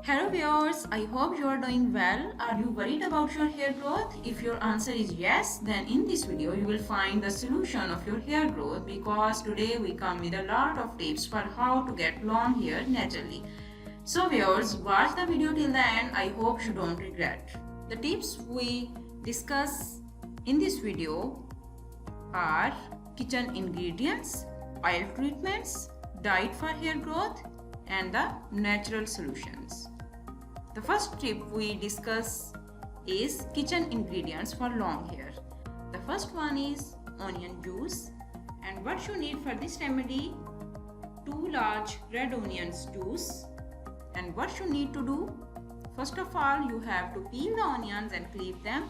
Hello viewers, I hope you are doing well. Are you worried about your hair growth? If your answer is yes, then in this video you will find the solution of your hair growth because today we come with a lot of tips for how to get long hair naturally. So viewers, watch the video till the end. I hope you don't regret. The tips we discuss in this video are kitchen ingredients, oil treatments, diet for hair growth, and the natural solutions. The first tip we discuss is kitchen ingredients for long hair. The first one is onion juice, and what you need for this remedy: 2 large red onions juice. And what you need to do: first of all, you have to peel the onions and cleave them,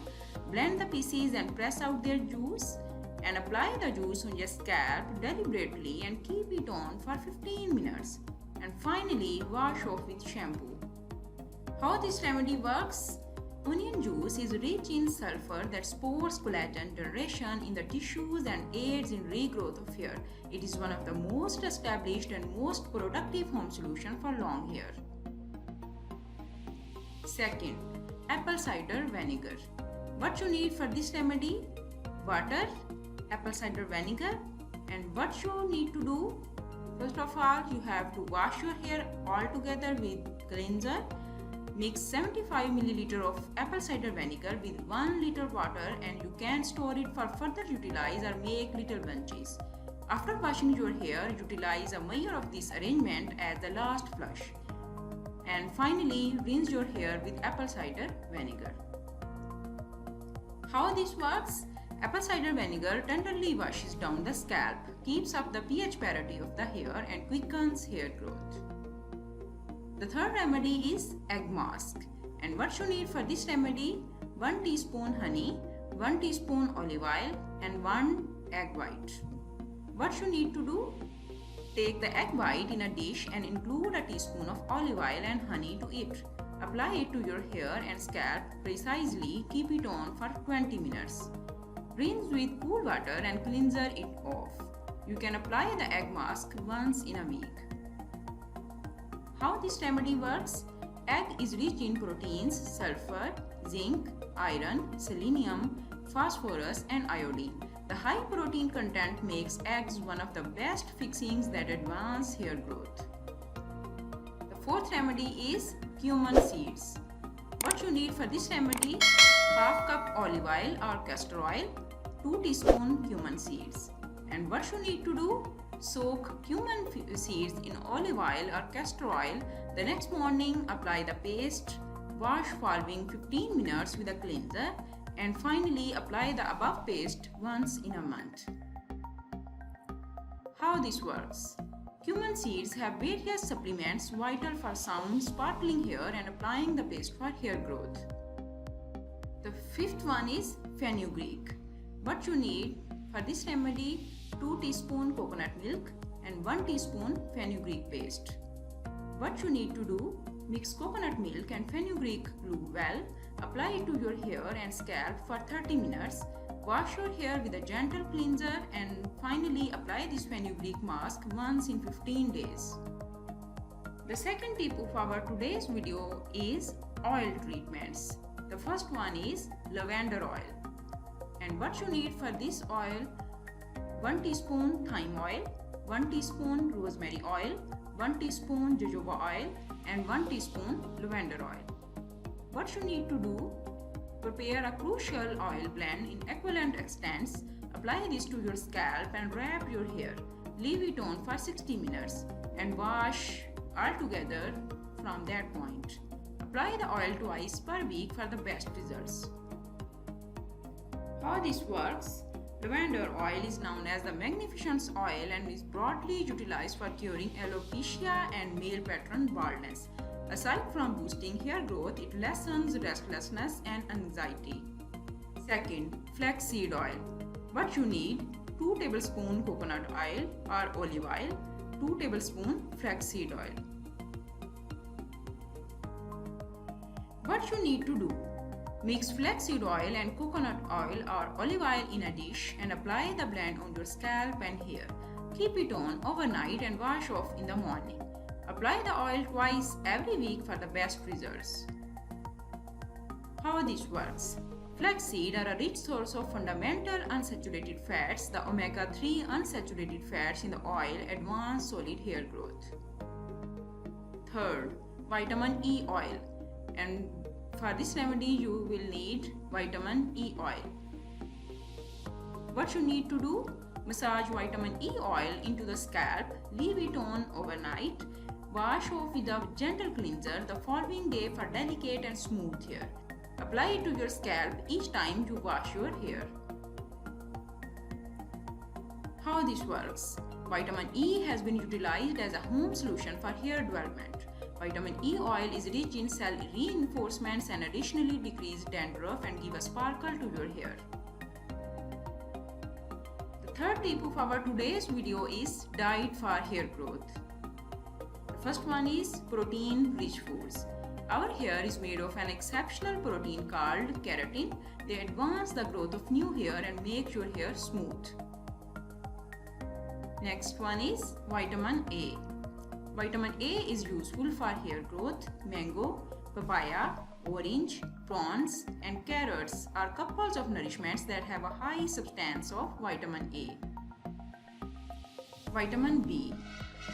blend the pieces and press out their juice, and apply the juice on your scalp deliberately and keep it on for 15 minutes. And finally, wash off with shampoo. How this remedy works? Onion juice is rich in sulfur that supports collagen generation in the tissues and aids in regrowth of hair. It is one of the most established and most productive home solution for long hair. Second, apple cider vinegar. What you need for this remedy: water, apple cider vinegar. And what you need to do: first of all, you have to wash your hair all together with cleanser. Mix 75 ml of apple cider vinegar with 1 liter water, and you can store it for further utilize or make little bunches. After washing your hair, utilize a measure of this arrangement as the last flush. And finally, rinse your hair with apple cider vinegar. How this works? Apple cider vinegar tenderly washes down the scalp, keeps up the pH parity of the hair, and quickens hair growth. The third remedy is egg mask. And what you need for this remedy: 1 teaspoon honey, 1 teaspoon olive oil, and 1 egg white. What you need to do: take the egg white in a dish and include a teaspoon of olive oil and honey to it. Apply it to your hair and scalp precisely. Keep it on for 20 minutes. Rinse with cool water and cleanser it off. You can apply the egg mask once in a week. How this remedy works? Egg is rich in proteins, sulfur, zinc, iron, selenium, phosphorus, and iodine. The high protein content makes eggs one of the best fixings that advance hair growth. The fourth remedy is cumin seeds. What you need for this remedy: half cup olive oil or castor oil, 2 teaspoon cumin seeds. And what you need to do: soak cumin seeds in olive oil or castor oil. The next morning, apply the paste. Wash following 15 minutes with a cleanser. And finally, apply the above paste once in a month. How this works? Cumin seeds have various supplements vital for sound, sparkling hair, and applying the paste for hair growth. The fifth one is fenugreek. What you need for this remedy: 2 teaspoon coconut milk and 1 teaspoon fenugreek paste. What you need to do: mix coconut milk and fenugreek glue well, apply it to your hair and scalp for 30 minutes, wash your hair with a gentle cleanser, and finally apply this fenugreek mask once in 15 days. The second tip of our today's video is oil treatments. The first one is lavender oil. And what you need for this oil: 1 teaspoon thyme oil, 1 teaspoon rosemary oil, 1 teaspoon jojoba oil, and 1 teaspoon lavender oil. What you need to do: prepare a crucial oil blend in equivalent extents, apply this to your scalp and wrap your hair. Leave it on for 60 minutes and wash altogether from that point. Apply the oil twice per week for the best results. How this works? Lavender oil is known as the magnificence oil and is broadly utilized for curing alopecia and male pattern baldness. Aside from boosting hair growth, it lessens restlessness and anxiety. Second, flaxseed oil. What you need: 2 tablespoons coconut oil or olive oil, 2 tablespoons flaxseed oil. What you need to do: mix flaxseed oil and coconut oil or olive oil in a dish and apply the blend on your scalp and hair. Keep it on overnight and wash off in the morning. Apply the oil twice every week for the best results. How this works? Flaxseed are a rich source of fundamental unsaturated fats. The omega-3 unsaturated fats in the oil advance solid hair growth. Third, vitamin E oil. And for this remedy, you will need vitamin E oil. What you need to do? Massage vitamin E oil into the scalp, leave it on overnight, wash off with a gentle cleanser the following day for delicate and smooth hair. Apply it to your scalp each time you wash your hair. How this works? Vitamin E has been utilized as a home solution for hair development. Vitamin E oil is rich in cell reinforcements and additionally decrease dandruff and give a sparkle to your hair. The third tip of our today's video is diet for hair growth. The first one is protein-rich foods. Our hair is made of an exceptional protein called keratin. They advance the growth of new hair and make your hair smooth. Next one is vitamin A. Vitamin A is useful for hair growth. Mango, papaya, orange, prawns and carrots are couples of nourishments that have a high substance of vitamin A. Vitamin B.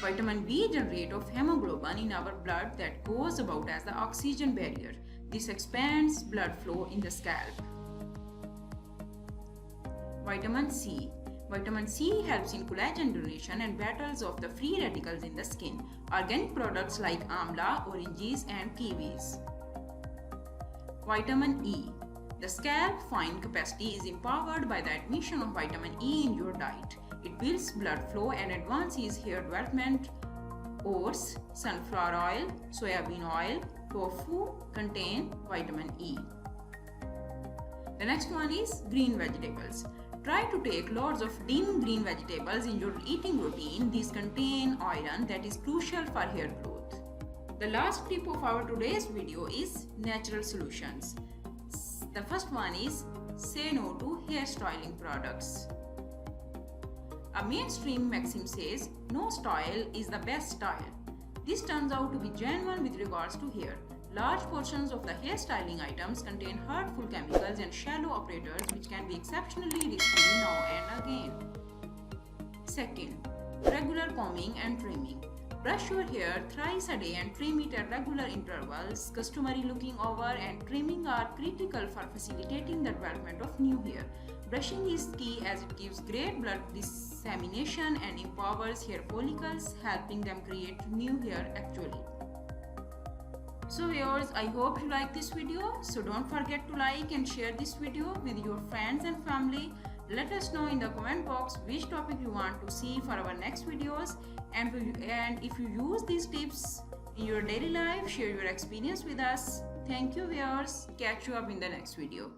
Vitamin B generates of hemoglobin in our blood that goes about as the oxygen barrier. This expands blood flow in the scalp. Vitamin C. Vitamin C helps in collagen donation and battles of the free radicals in the skin. Organic products like amla, oranges and kiwis. Vitamin E. The scalp fine capacity is empowered by the admission of vitamin E in your diet. It builds blood flow and advances hair development. Oats, sunflower oil, soybean oil, tofu contain vitamin E. The next one is green vegetables. Try to take lots of dim green vegetables in your eating routine. These contain iron that is crucial for hair growth. The last tip of our today's video is natural solutions. The first one is say no to hair styling products. A mainstream maxim says, no style is the best style. This turns out to be genuine with regards to hair. Large portions of the hair styling items contain hurtful chemicals and shallow operators which can be exceptionally risky now and again. Second, regular combing and trimming. Brush your hair thrice a day and trim it at regular intervals. Customary looking over and trimming are critical for facilitating the development of new hair. Brushing is key as it gives great blood dissemination and empowers hair follicles, helping them create new hair actually. So viewers, I hope you like this video. So don't forget to like and share this video with your friends and family. Let us know in the comment box which topic you want to see for our next videos. And if you use these tips in your daily life, share your experience with us. Thank you viewers. Catch you up in the next video.